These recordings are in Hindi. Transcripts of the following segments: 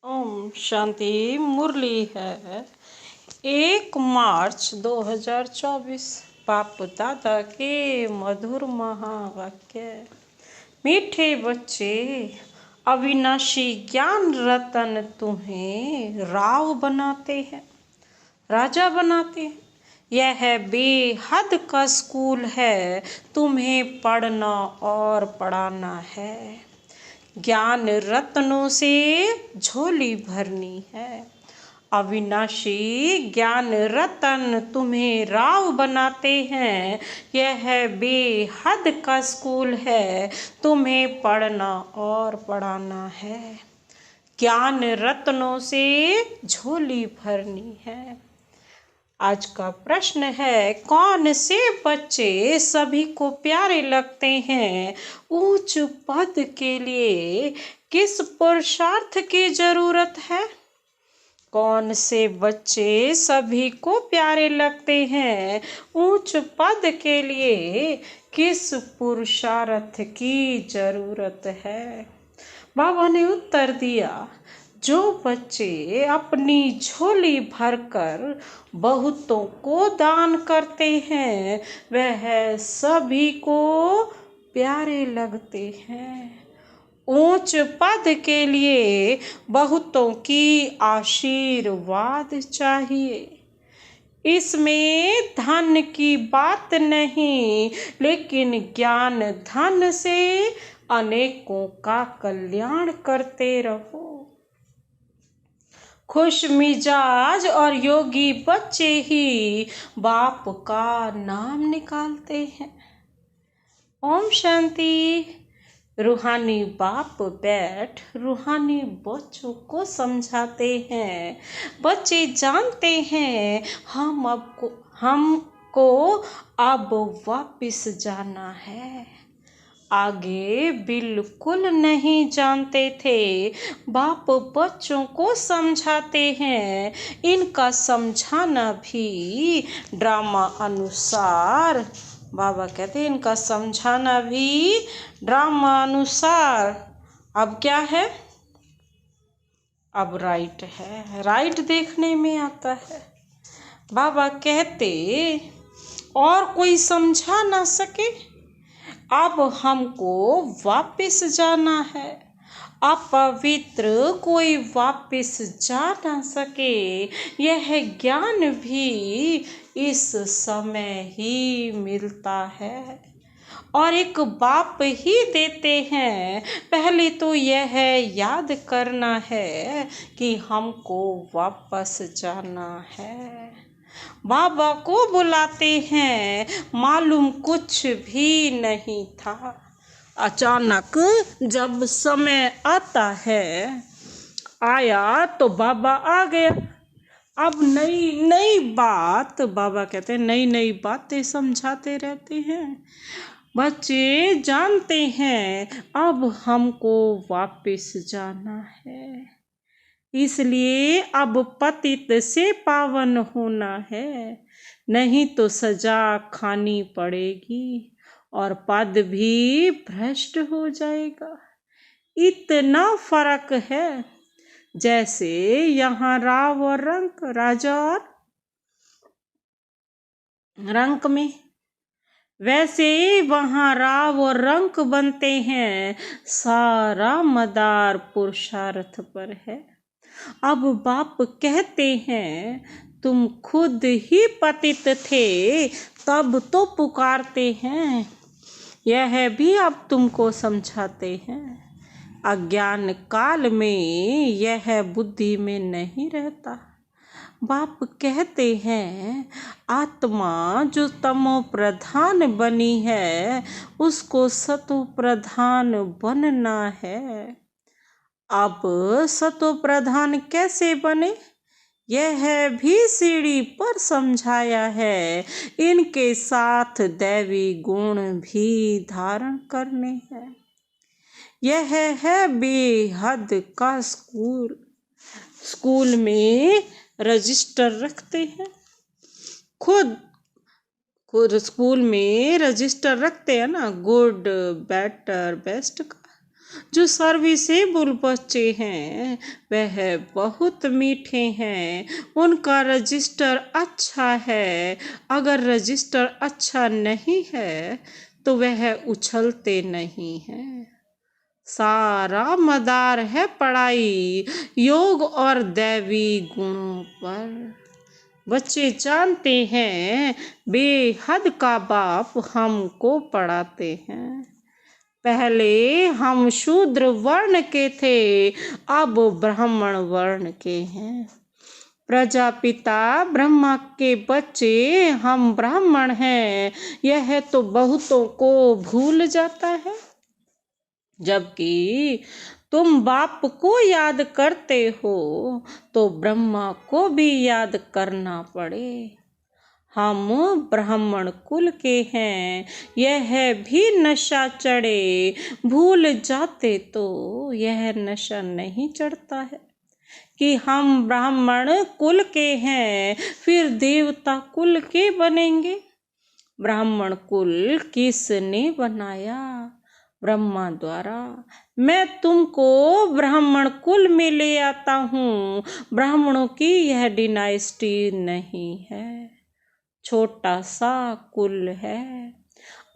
ओम शांति मुरली है 1 मार्च 2024। बाप दादा के मधुर महावाक्य। मीठे बच्चे, अविनाशी ज्ञान रतन तुम्हें राव बनाते हैं, राजा बनाते हैं। यह बेहद का स्कूल है, तुम्हें पढ़ना और पढ़ाना है। ज्ञान रत्नों से झोली भरनी है। अविनाशी ज्ञान रतन तुम्हें राव बनाते हैं। यह बेहद का स्कूल है, तुम्हें पढ़ना और पढ़ाना है। ज्ञान रत्नों से झोली भरनी है। आज का प्रश्न है, कौन से बच्चे सभी को प्यारे लगते हैं? उच्च पद के लिए किस पुरुषार्थ की जरूरत है? कौन से बच्चे सभी को प्यारे लगते हैं? उच्च पद के लिए किस पुरुषार्थ की जरूरत है? बाबा ने उत्तर दिया, जो बच्चे अपनी झोली भरकर बहुतों को दान करते हैं वह सभी को प्यारे लगते हैं। ऊंच पद के लिए बहुतों की आशीर्वाद चाहिए। इसमें धन की बात नहीं, लेकिन ज्ञान धन से अनेकों का कल्याण करते रहो। खुश मिजाज और योगी बच्चे ही बाप का नाम निकालते हैं। ओम शांति। रूहानी बाप बैठ रूहानी बच्चों को समझाते हैं। बच्चे जानते हैं हमको अब वापिस जाना है। आगे बिल्कुल नहीं जानते थे। बाप बच्चों को समझाते हैं। इनका समझाना भी ड्रामा अनुसार, बाबा कहते हैं इनका समझाना भी ड्रामा अनुसार। अब क्या है? अब राइट है, राइट देखने में आता है। बाबा कहते और कोई समझा ना सके, अब हमको वापस जाना है। अपवित्र कोई वापस जा ना सके। यह ज्ञान भी इस समय ही मिलता है और एक बाप ही देते हैं। पहले तो यह याद करना है कि हमको वापस जाना है। बाबा को बुलाते हैं। मालूम कुछ भी नहीं था। अचानक जब समय आता है, आया तो बाबा आ गया। अब नई नई बात, बाबा कहते हैं नई नई बातें समझाते रहते हैं। बच्चे जानते हैं अब हमको वापस जाना है, इसलिए अब पतित से पावन होना है, नहीं तो सजा खानी पड़ेगी और पद भी भ्रष्ट हो जाएगा। इतना फर्क है, जैसे यहाँ राव और रंक, राजा और रंक में, वैसे वहाँ राव और रंक बनते हैं। सारा मदार पुरुषार्थ पर है। अब बाप कहते हैं, तुम खुद ही पतित थे तब तो पुकारते हैं। यह भी अब तुमको समझाते हैं। अज्ञान काल में यह बुद्धि में नहीं रहता। बाप कहते हैं, आत्मा जो तमो प्रधान बनी है उसको सतो प्रधान बनना है। अब सतो प्रधान कैसे बने, यह भी सीढ़ी पर समझाया है। इनके साथ दैवी गुण भी धारण करने हैं। यह है बेहद का स्कूल। स्कूल में रजिस्टर रखते हैं। खुद स्कूल में रजिस्टर रखते हैं ना, गुड, बेटर, बेस्ट का। जो सर्विसेबल बच्चे हैं वह बहुत मीठे हैं, उनका रजिस्टर अच्छा है। अगर रजिस्टर अच्छा नहीं है तो वह उछलते नहीं हैं। सारा मदार है पढ़ाई, योग और दैवी गुणों पर। बच्चे जानते हैं बेहद का बाप हमको पढ़ाते हैं। पहले हम शूद्र वर्ण के थे, अब ब्राह्मण वर्ण के हैं। प्रजापिता ब्रह्मा के बच्चे हम ब्राह्मण हैं, यह तो बहुतों को भूल जाता है। जबकि तुम बाप को याद करते हो तो ब्रह्मा को भी याद करना पड़े। हम ब्राह्मण कुल के हैं, यह भी नशा चढ़े, भूल जाते तो यह नशा नहीं चढ़ता है कि हम ब्राह्मण कुल के हैं, फिर देवता कुल के बनेंगे। ब्राह्मण कुल किसने बनाया? ब्रह्मा द्वारा। मैं तुमको ब्राह्मण कुल में ले आता हूँ। ब्राह्मणों की यह डिनाइस्टी नहीं है, छोटा सा कुल है।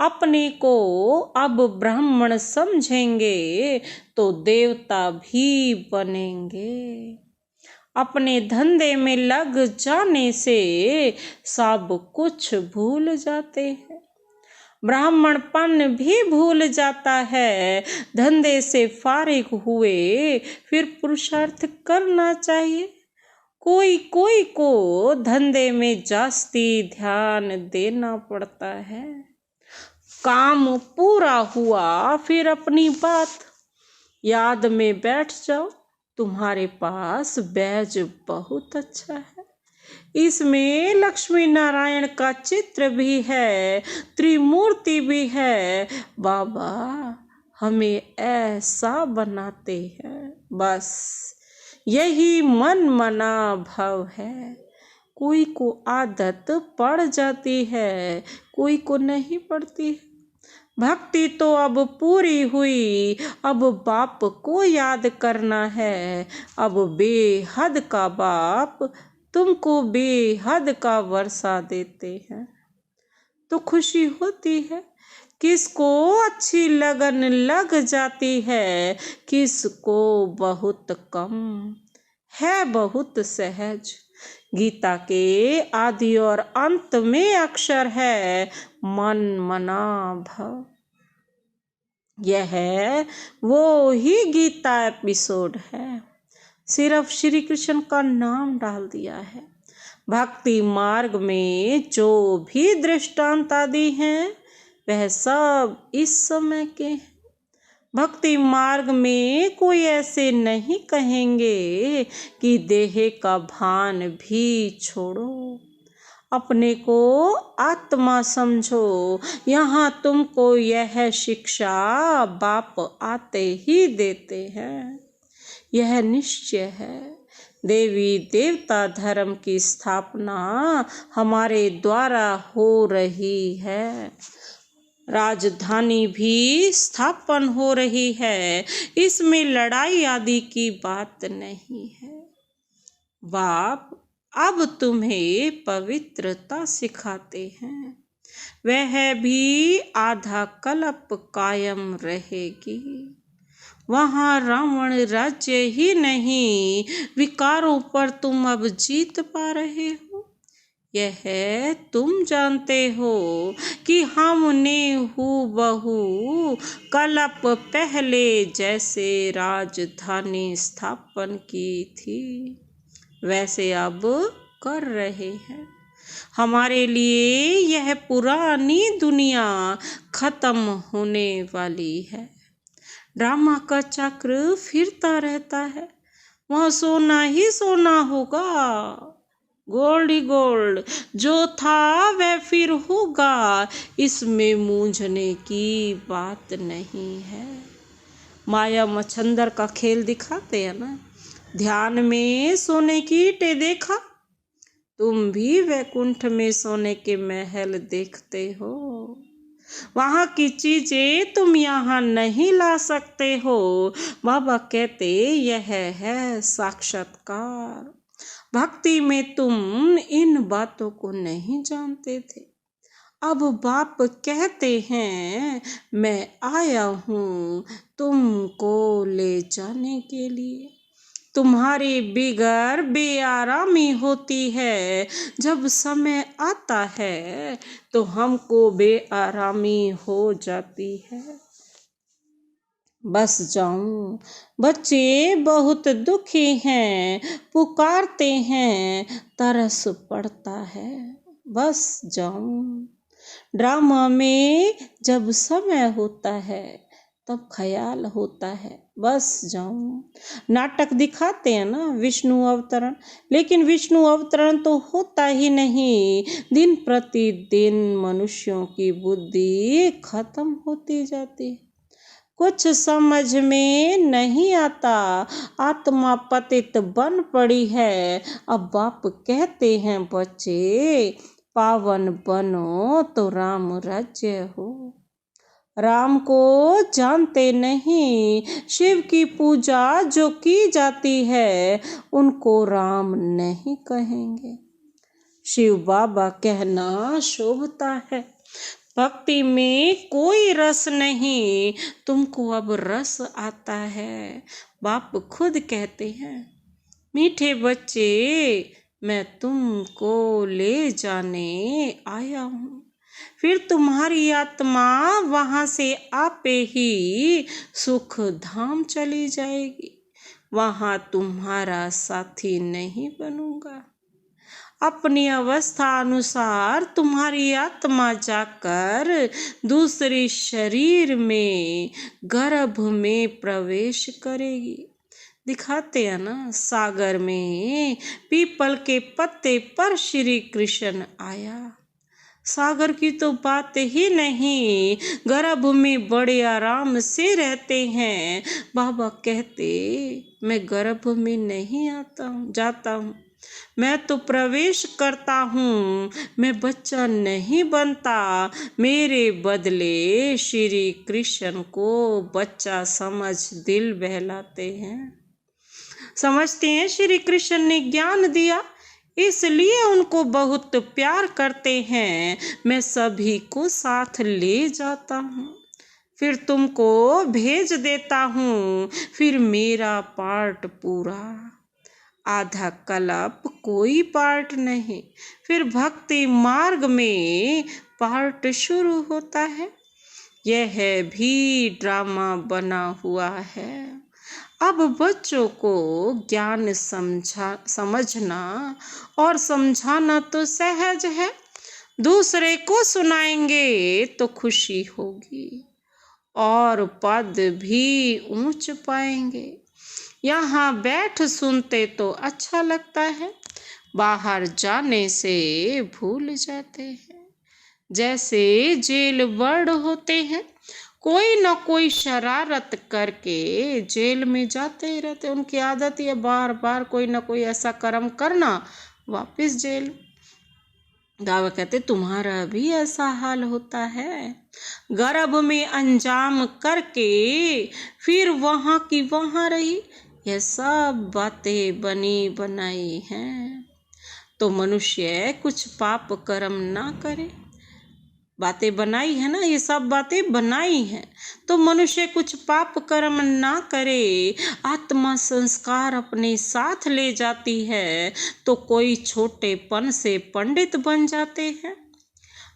अपने को अब ब्राह्मण समझेंगे तो देवता भी बनेंगे। अपने धंधे में लग जाने से सब कुछ भूल जाते हैं। ब्राह्मणपन भी भूल जाता है। धंधे से फारिग हुए फिर पुरुषार्थ करना चाहिए। कोई कोई को धंधे में जास्ती ध्यान देना पड़ता है। काम पूरा हुआ फिर अपनी बात याद में बैठ जाओ। तुम्हारे पास बैज बहुत अच्छा है, इसमें लक्ष्मी नारायण का चित्र भी है, त्रिमूर्ति भी है। बाबा हमें ऐसा बनाते हैं, बस यही मन मना भव है। कोई को आदत पड़ जाती है, कोई को नहीं पड़ती है। भक्ति तो अब पूरी हुई, अब बाप को याद करना है। अब बेहद का बाप तुमको बेहद का वर्षा देते हैं तो खुशी होती है। किसको अच्छी लगन लग जाती है, किसको बहुत कम है, बहुत सहज। गीता के आदि और अंत में अक्षर है मन मना भव। यह वो ही गीता एपिसोड है, सिर्फ श्री कृष्ण का नाम डाल दिया है। भक्ति मार्ग में जो भी दृष्टांत आदि हैं वह सब इस समय के हैं। भक्ति मार्ग में कोई ऐसे नहीं कहेंगे कि देह का भान भी छोड़ो, अपने को आत्मा समझो। यहाँ तुमको यह शिक्षा बाप आते ही देते हैं। यह निश्चय है देवी देवता धर्म की स्थापना हमारे द्वारा हो रही है। राजधानी भी स्थापन हो रही है, इसमें लड़ाई आदि की बात नहीं है। बाप अब तुम्हें पवित्रता सिखाते हैं, वह भी आधा कल्प कायम रहेगी। वहाँ रावण राज्य ही नहीं, विकारों पर तुम अब जीत पा रहे हो। यह तुम जानते हो कि हमने हूबहू कल्प पहले जैसे राजधानी स्थापन की थी वैसे अब कर रहे हैं। हमारे लिए यह पुरानी दुनिया खत्म होने वाली है। ड्रामा का चक्र फिरता रहता है, वहाँ सोना ही सोना होगा, गोल्ड ही गोल्ड। जो था वह फिर होगा, इसमें मूंझने की बात नहीं है। माया मच्छंदर का खेल दिखाते हैं ना, ध्यान में सोने की ईंटें देखा, तुम भी वैकुंठ में सोने के महल देखते हो। वहाँ की चीजें तुम यहाँ नहीं ला सकते हो। बाबा कहते यह है साक्षात्कार। भक्ति में तुम इन बातों को नहीं जानते थे। अब बाप कहते हैं मैं आया हूँ तुमको ले जाने के लिए। तुम्हारी बिगर बेआरामी होती है, जब समय आता है तो हमको बेआरामी हो जाती है। बस जाऊं। बच्चे बहुत दुखी हैं, पुकारते हैं, तरस पड़ता है। बस जाऊं। ड्रामा में जब समय होता है तब ख्याल होता है बस जाऊं। नाटक दिखाते हैं ना विष्णु अवतरण, लेकिन विष्णु अवतरण तो होता ही नहीं। दिन प्रतिदिन मनुष्यों की बुद्धि खत्म होती जाती है। कुछ समझ में नहीं आता, आत्मा पतित बन पड़ी है। अब बाप कहते हैं बच्चे पावन बनो तो राम राज्य हो। राम को जानते नहीं, शिव की पूजा जो की जाती है उनको राम नहीं कहेंगे। शिव बाबा कहना शोभता है। भक्ति में कोई रस नहीं, तुमको अब रस आता है। बाप खुद कहते हैं मीठे बच्चे मैं तुमको ले जाने आया हूँ। फिर तुम्हारी आत्मा वहाँ से आपे ही सुख धाम चली जाएगी। वहाँ तुम्हारा साथी नहीं बनूंगा। अपनी अवस्था अनुसार तुम्हारी आत्मा जाकर दूसरे शरीर में गर्भ में प्रवेश करेगी। दिखाते हैं ना सागर में पीपल के पत्ते पर श्री कृष्ण आया। सागर की तो बात ही नहीं, गर्भ में बड़े आराम से रहते हैं। बाबा कहते मैं गर्भ में नहीं जाता हूँ, मैं तो प्रवेश करता हूँ, मैं बच्चा नहीं बनता। मेरे बदले श्री कृष्ण को बच्चा समझ दिल बहलाते हैं। समझते हैं श्री कृष्ण ने ज्ञान दिया, इसलिए उनको बहुत प्यार करते हैं। मैं सभी को साथ ले जाता हूँ, फिर तुमको भेज देता हूँ। फिर मेरा पार्ट पूरा, आधा कल्प कोई पार्ट नहीं। फिर भक्ति मार्ग में पार्ट शुरू होता है। यह भी ड्रामा बना हुआ है। अब बच्चों को ज्ञान समझना और समझाना तो सहज है। दूसरे को सुनाएंगे तो खुशी होगी और पद भी ऊंच पाएंगे। यहाँ बैठ सुनते तो अच्छा लगता है, बाहर जाने से भूल जाते हैं। जैसे जेल बर्ड होते हैं, कोई न कोई शरारत करके जेल में जाते ही रहते। उनकी आदत है बार बार कोई न कोई ऐसा कर्म करना, वापस जेल। बाबा कहते तुम्हारा भी ऐसा हाल होता है। गर्भ में अंजाम करके फिर वहाँ की वहाँ रही, यह सब बातें बनी बनाई हैं। तो मनुष्य कुछ पाप कर्म ना करे। बातें बनाई है ना, ये सब बातें बनाई हैं। तो मनुष्य कुछ पाप कर्म ना करे, आत्मा संस्कार अपने साथ ले जाती है। तो कोई छोटेपन से पंडित बन जाते हैं।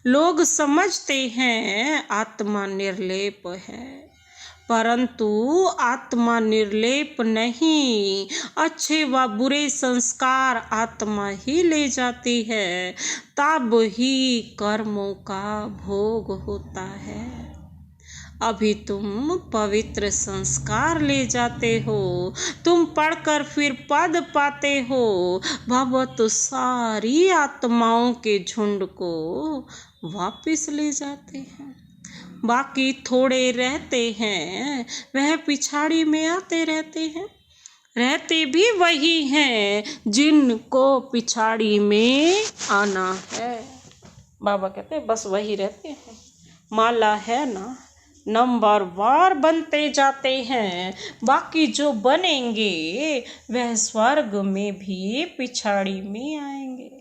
लोग समझते हैं आत्मा निर्लेप है, परंतु आत्मा निर्लेप नहीं। अच्छे व बुरे संस्कार आत्मा ही ले जाती है, तब ही कर्मों का भोग होता है। अभी तुम पवित्र संस्कार ले जाते हो, तुम पढ़कर फिर पद पाते हो। बाबा तो सारी आत्माओं के झुंड को वापिस ले जाते हैं। बाकी थोड़े रहते हैं, वह पिछाड़ी में आते रहते हैं। रहते भी वही हैं जिनको पिछाड़ी में आना है। बाबा कहते हैं बस वही रहते हैं, माला है ना, नंबरवार बनते जाते हैं, बाकी जो बनेंगे वह स्वर्ग में भी पिछाड़ी में आएंगे।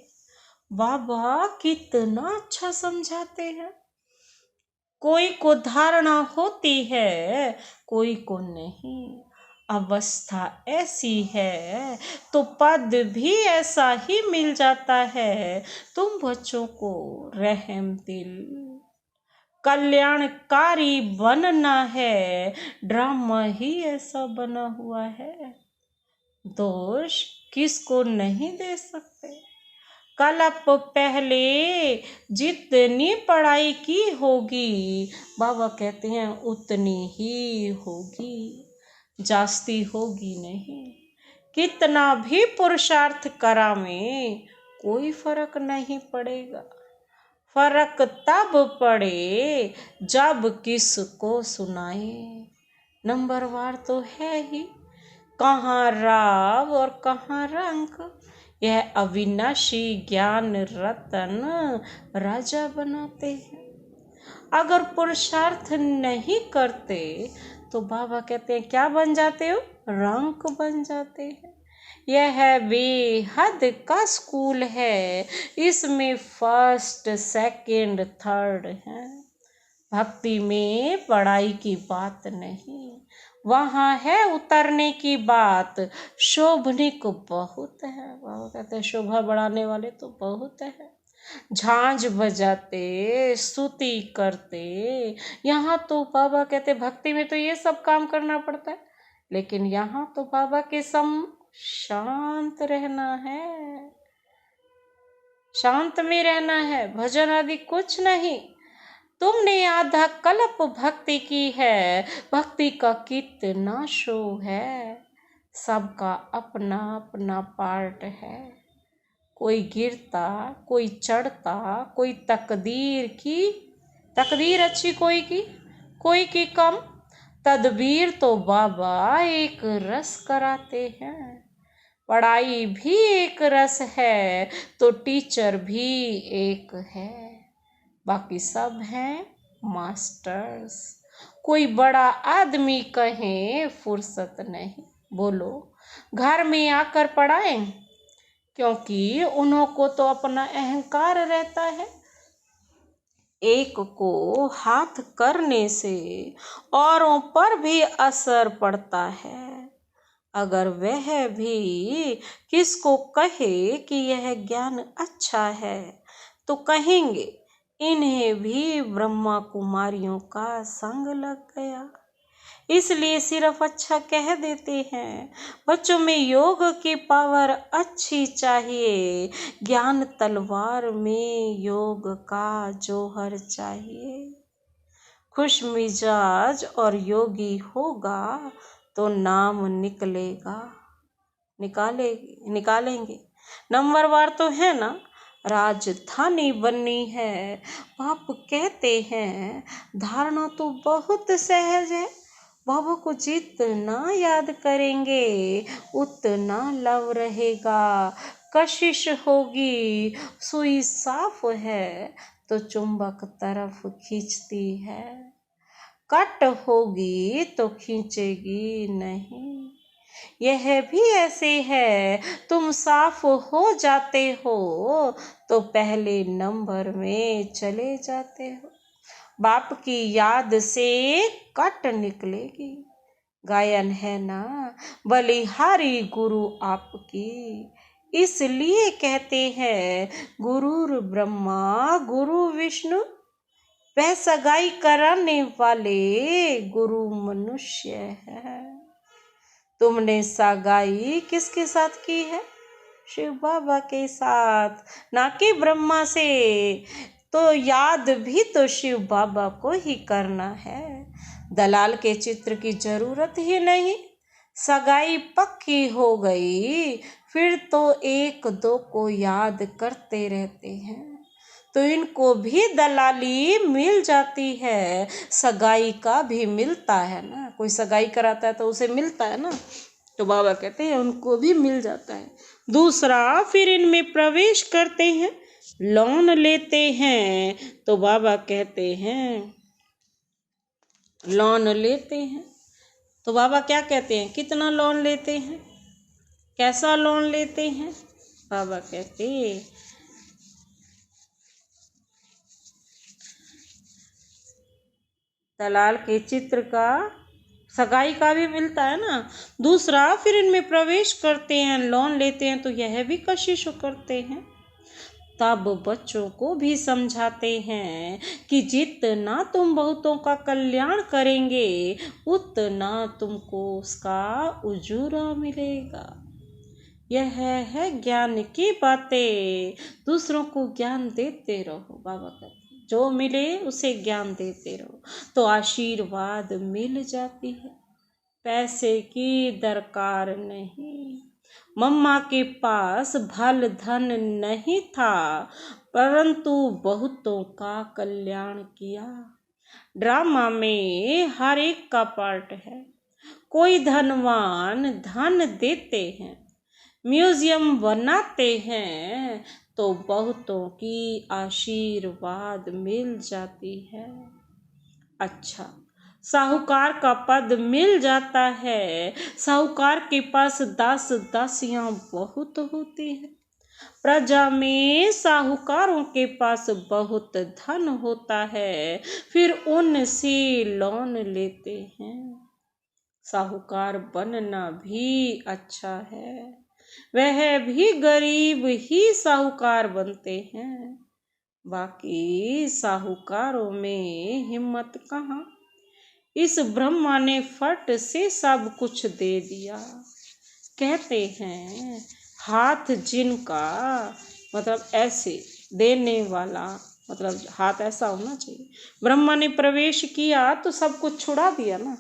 बाबा कितना अच्छा समझाते हैं। कोई को धारणा होती है, कोई को नहीं। अवस्था ऐसी है तो पद भी ऐसा ही मिल जाता है। तुम बच्चों को रहम दिल कल्याणकारी बनना है, ड्रामा ही ऐसा बना हुआ है। दोष किसको नहीं दे सकते। कल्प पहले जितनी पढ़ाई की होगी, बाबा कहते हैं उतनी ही होगी, जास्ती होगी नहीं। कितना भी पुरुषार्थ करावें कोई फर्क नहीं पड़ेगा। फर्क तब पड़े जब किसको सुनाए। नंबरवार तो है ही, कहाँ राव और कहाँ रंक। यह अविनाशी ज्ञान रतन राजा बनाते हैं। अगर पुरुषार्थ नहीं करते तो बाबा कहते हैं क्या बन जाते हो, रंक बन जाते हैं। यह बेहद का स्कूल है, इसमें फर्स्ट सेकंड थर्ड है। भक्ति में पढ़ाई की बात नहीं, वहाँ है उतरने की बात। शोभनिक बहुत है, बाबा कहते हैं शोभा बढ़ाने वाले तो बहुत है। झांझ बजाते स्तुति करते, यहाँ तो बाबा कहते भक्ति में तो ये सब काम करना पड़ता है, लेकिन यहाँ तो बाबा के सम शांत रहना है, शांत में रहना है, भजन आदि कुछ नहीं। तुमने आधा कल्प भक्ति की है, भक्ति का कितना शो है। सबका अपना अपना पार्ट है, कोई गिरता कोई चढ़ता, कोई तकदीर अच्छी कोई की कम। तदबीर तो बाबा एक रस कराते हैं। पढ़ाई भी एक रस है तो टीचर भी एक है, बाकी सब हैं मास्टर्स। कोई बड़ा आदमी कहे फुर्सत नहीं, बोलो घर में आकर पढ़ाएं, क्योंकि उन्हों को तो अपना अहंकार रहता है। एक को हाथ करने से औरों पर भी असर पड़ता है। अगर वह भी किसको कहे कि यह ज्ञान अच्छा है तो कहेंगे इन्हें भी ब्रह्मा कुमारियों का संग लग गया, इसलिए सिर्फ अच्छा कह देते हैं। बच्चों में योग की पावर अच्छी चाहिए, ज्ञान तलवार में योग का जौहर चाहिए। खुश मिजाज और योगी होगा तो नाम निकालेंगे। नंबरवार तो है ना, राजधानी बननी है। बाप कहते हैं धारणा तो बहुत सहज है, बाबा को जितना याद करेंगे उतना लव रहेगा। कशिश होगी, सुई साफ है तो चुंबक तरफ खींचती है, कट होगी तो खींचेगी नहीं। यह भी ऐसे है, तुम साफ हो जाते हो तो पहले नंबर में चले जाते हो। बाप की याद से कट निकलेगी। गायन है ना, बलिहारी गुरु आपकी, इसलिए कहते हैं गुरुर ब्रह्मा गुरु विष्णु, वह सगाई कराने वाले गुरु मनुष्य है। तुमने सगाई किसके साथ की है? शिव बाबा के साथ, ना कि ब्रह्मा से। तो याद भी तो शिव बाबा को ही करना है, दलाल के चित्र की जरूरत ही नहीं। सगाई पक्की हो गई फिर तो एक दो को याद करते रहते हैं, तो इनको भी दलाली मिल जाती है। सगाई का भी मिलता है ना, कोई सगाई कराता है तो उसे मिलता है ना, तो बाबा कहते हैं उनको भी मिल जाता है। दूसरा फिर इनमें प्रवेश करते हैं, लोन लेते हैं, तो बाबा कहते हैं लोन लेते हैं। तो बाबा क्या कहते हैं, कितना लोन लेते हैं, कैसा लोन लेते हैं? बाबा कहते दलाल के चित्र का, सगाई का भी मिलता है ना। दूसरा, फिर इनमें प्रवेश करते हैं, लोन लेते हैं, तो यह भी कशिश करते हैं। तब बच्चों को भी समझाते हैं कि जितना तुम बहुतों का कल्याण करेंगे उतना तुमको उसका उजूरा मिलेगा। यह है ज्ञान की बातें। दूसरों को ज्ञान देते रहो। बाबा कहते हैं जो मिले उसे ज्ञान देते रहो तो आशीर्वाद मिल जाती है। पैसे की दरकार नहीं। मम्मा के पास भल धन नहीं था परंतु बहुतों का कल्याण किया। ड्रामा में हर एक का पार्ट है। कोई धनवान धन देते हैं, म्यूजियम बनाते हैं तो बहुतों की आशीर्वाद मिल जाती है। अच्छा, साहूकार का पद मिल जाता है। साहूकार के पास दास दासियां बहुत होती है। प्रजा में साहूकारों के पास बहुत धन होता है, फिर उनसे लोन लेते हैं। साहूकार बनना भी अच्छा है। वह भी गरीब ही साहूकार बनते हैं। बाकी साहूकारों में हिम्मत कहाँ। इस ब्रह्मा ने फट से सब कुछ दे दिया। कहते हैं हाथ जिनका, मतलब ऐसे देने वाला, मतलब हाथ ऐसा होना चाहिए। ब्रह्मा ने प्रवेश किया तो सब कुछ छुड़ा दिया ना।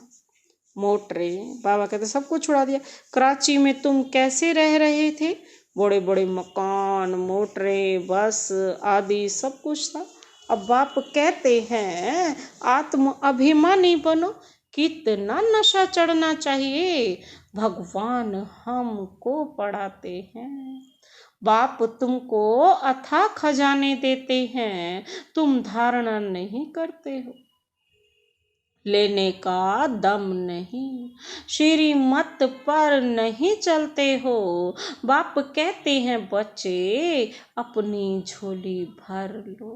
मोटरे, बाबा कहते सब कुछ छुड़ा दिया। कराची में तुम कैसे रह रहे थे? बड़े बड़े मकान, मोटरे, बस आदि सब कुछ था। अब बाप कहते हैं आत्म अभिमानी बनो। कितना नशा चढ़ना चाहिए, भगवान हमको पढ़ाते हैं। बाप तुमको अथाह खजाने देते हैं, तुम धारणा नहीं करते हो। लेने का दम नहीं, श्रीमत पर नहीं चलते हो। बाप कहते हैं बच्चे अपनी झोली भर लो।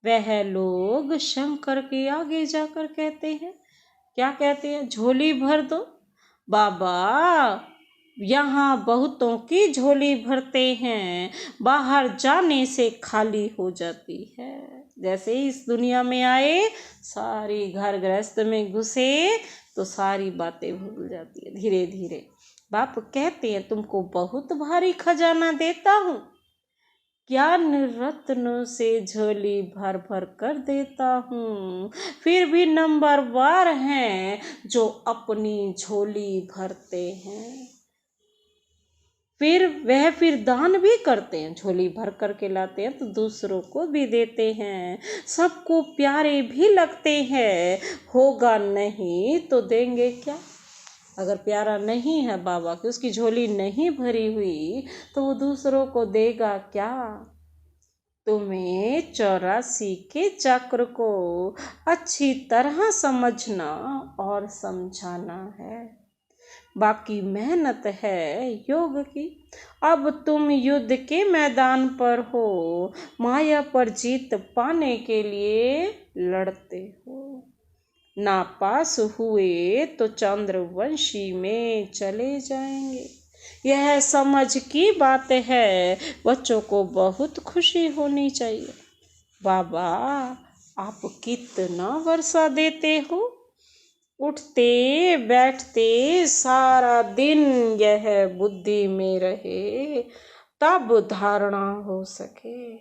वह लोग शंकर के आगे जाकर कहते हैं, क्या कहते हैं? झोली भर दो। बाबा यहाँ बहुतों की झोली भरते हैं, बाहर जाने से खाली हो जाती है। जैसे इस दुनिया में आए, सारी घर गृहस्थ में घुसे तो सारी बातें भूल जाती है धीरे धीरे। बाप कहते हैं तुमको बहुत भारी खजाना देता हूँ, ज्ञान रत्नों से झोली भर भर कर देता हूँ। फिर भी नंबरवार हैं जो अपनी झोली भरते हैं। फिर दान भी करते हैं, झोली भर कर के लाते हैं तो दूसरों को भी देते हैं। सबको प्यारे भी लगते हैं। होगा नहीं तो देंगे क्या? अगर प्यारा नहीं है बाबा की, उसकी झोली नहीं भरी हुई तो वो दूसरों को देगा क्या? तुम्हें 84 के चक्र को अच्छी तरह समझना और समझाना है। बाकी मेहनत है योग की। अब तुम युद्ध के मैदान पर हो, माया पर जीत पाने के लिए लड़ते हो। नापास हुए तो चंद्रवंशी में चले जाएंगे। यह समझ की बात है। बच्चों को बहुत खुशी होनी चाहिए। बाबा आप कितना वर्षा देते हो, उठते बैठते सारा दिन यह बुद्धि में रहे तब धारणा हो सके।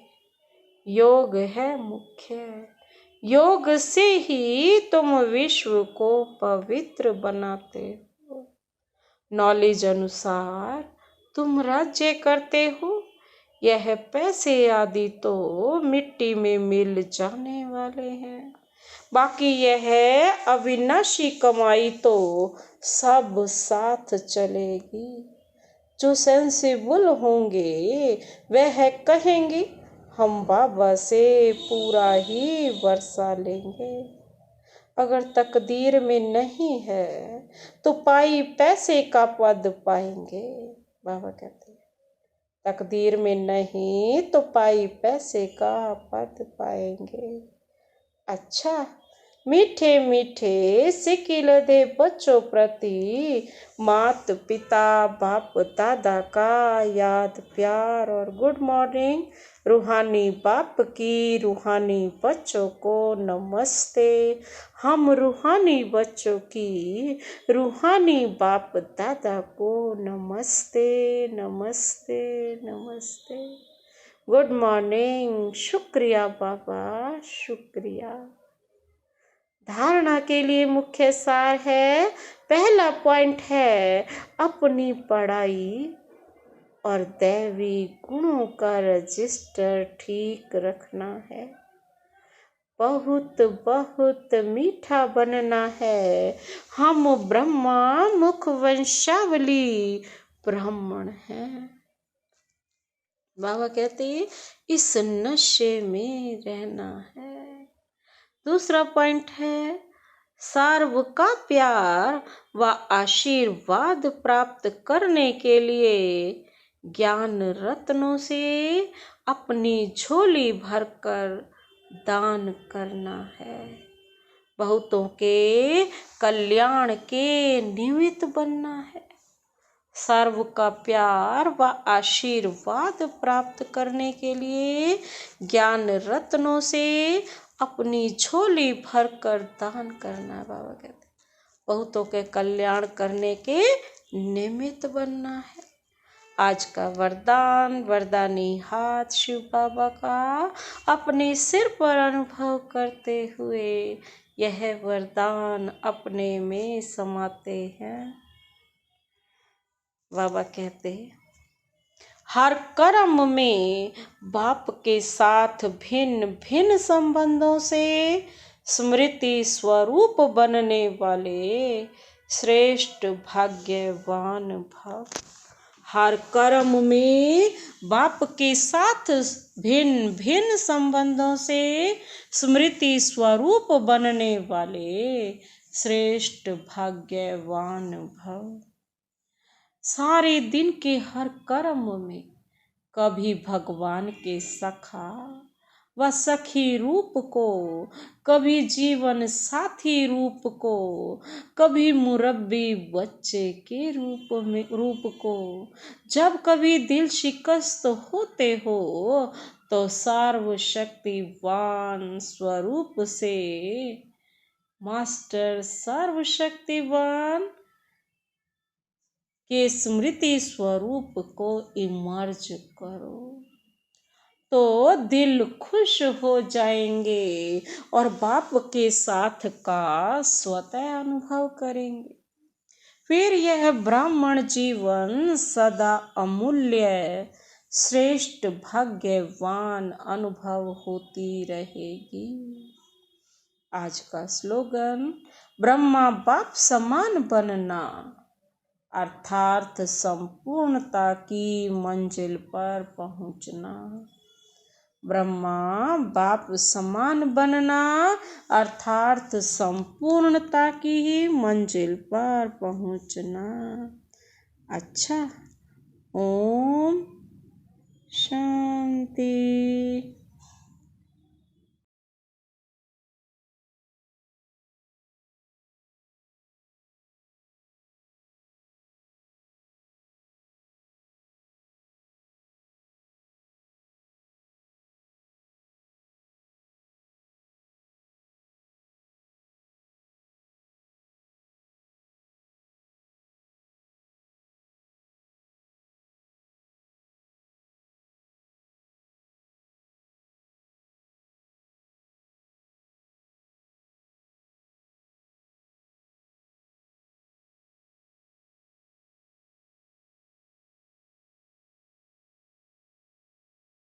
योग है मुख्य। योग से ही तुम विश्व को पवित्र बनाते हो। नॉलेज अनुसार तुम राज्य करते हो। यह पैसे आदि तो मिट्टी में मिल जाने वाले हैं। बाकी यह अविनाशी कमाई तो सब साथ चलेगी। जो सेंसिबल होंगे वह कहेंगे हम बाबा से पूरा ही वर्षा लेंगे। अगर तकदीर में नहीं है तो पाई पैसे का पद पाएंगे। बाबा कहते हैं तकदीर में नहीं तो पाई पैसे का पद पाएंगे। अच्छा, मीठे मीठे सिकिल दे बच्चों प्रति मात पिता बाप दादा का याद प्यार और गुड मॉर्निंग। रूहानी बाप की रूहानी बच्चों को नमस्ते। हम रूहानी बच्चों की रूहानी बाप दादा को नमस्ते नमस्ते नमस्ते। Good morning. शुक्रिया बाबा, शुक्रिया। धारणा के लिए मुख्य सार है, पहला पॉइंट है अपनी पढ़ाई और दैवी गुणों का रजिस्टर ठीक रखना है। बहुत बहुत मीठा बनना है। हम ब्रह्मा मुख वंशावली ब्राह्मण हैं। बाबा कहते हैं इस नशे में रहना है। दूसरा पॉइंट है सर्व का प्यार व आशीर्वाद प्राप्त करने के लिए ज्ञान रत्नों से अपनी झोली भरकर दान करना है। बहुतों के कल्याण के निमित्त बनना है। सर्व का प्यार व आशीर्वाद प्राप्त करने के लिए ज्ञान रत्नों से अपनी झोली भरकर दान करना। बाबा कहते बहुतों के कल्याण करने के निमित्त बनना है। आज का वरदान, वरदानी हाथ शिव बाबा का अपने सिर पर अनुभव करते हुए यह वरदान अपने में समाते हैं। बाबा कहते हैं हर कर्म में बाप के साथ भिन्न भिन्न संबंधों से स्मृति स्वरूप बनने वाले श्रेष्ठ भाग्यवान भव। हर कर्म में बाप के साथ भिन्न भिन्न संबंधों से स्मृति स्वरूप बनने वाले श्रेष्ठ भाग्यवान भव। सारे दिन के हर कर्म में कभी भगवान के सखा व सखी रूप को, कभी जीवन साथी रूप को, कभी मुरब्बी बच्चे के रूप को, जब कभी दिल शिकस्त होते हो तो सर्वशक्तिवान स्वरूप से मास्टर सर्वशक्तिवान के स्मृति स्वरूप को इमर्ज करो तो दिल खुश हो जाएंगे और बाप के साथ का स्वतः अनुभव करेंगे। फिर यह ब्राह्मण जीवन सदा अमूल्य श्रेष्ठ भाग्यवान अनुभव होती रहेगी। आज का स्लोगन ब्रह्मा बाप समान बनना अर्थात संपूर्णता की मंजिल पर पहुंचना। ब्रह्मा बाप समान बनना अर्थात संपूर्णता की मंजिल पर पहुंचना। अच्छा, ओम शांति।